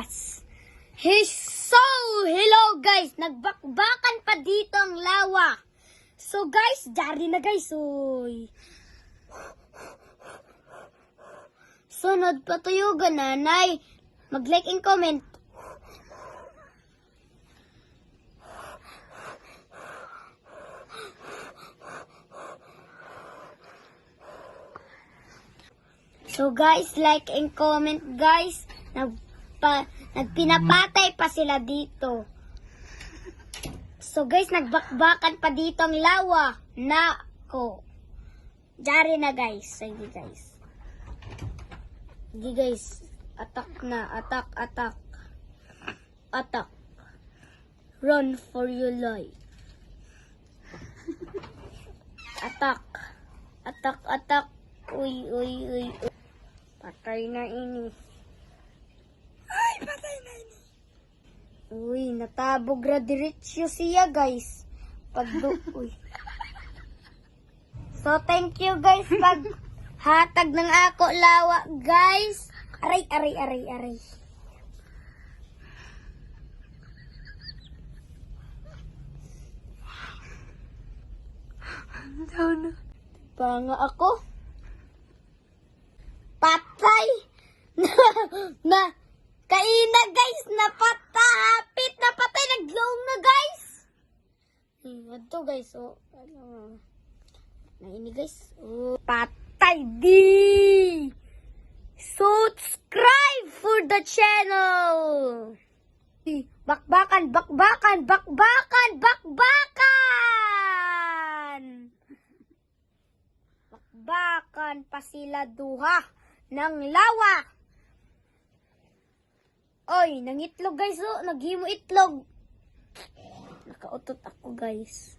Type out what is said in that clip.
lawas. So, hello guys, nagbakbakan pa dito ang lawa. So guys, dari na guys, uy. Sunod patuyugan nanay. Mag-like and comment. So guys, like and comment guys. Nagpinapatay pa sila dito. So guys, nagbakbakan pa dito ang lawa. Nako. Dari na guys. Sige guys. Sige guys. Attack na. Attack, attack. Attack. Run for your life. Attack. Attack, attack. Uy, uy, uy. Patay na ini. Ay, patay na ini. Uy, natabog ra diretsyo siya, guys. Uy. So, thank you, guys, pag hatag ng ako lawa, guys. Aray, aray, aray, aray. Panga ako. Patay. na kaina guys, napatahapit, napatay, naglaong na guys. Ito guys, oh. Na ini guys, oh. Patay di. Subscribe for the channel. Bakbakan, bakbakan, bakbakan, bakbakan. Bakbakan pa sila duha ng lawa. Oy, nangitlog guys, oh. Naghimo itlog. Nakautot ako guys.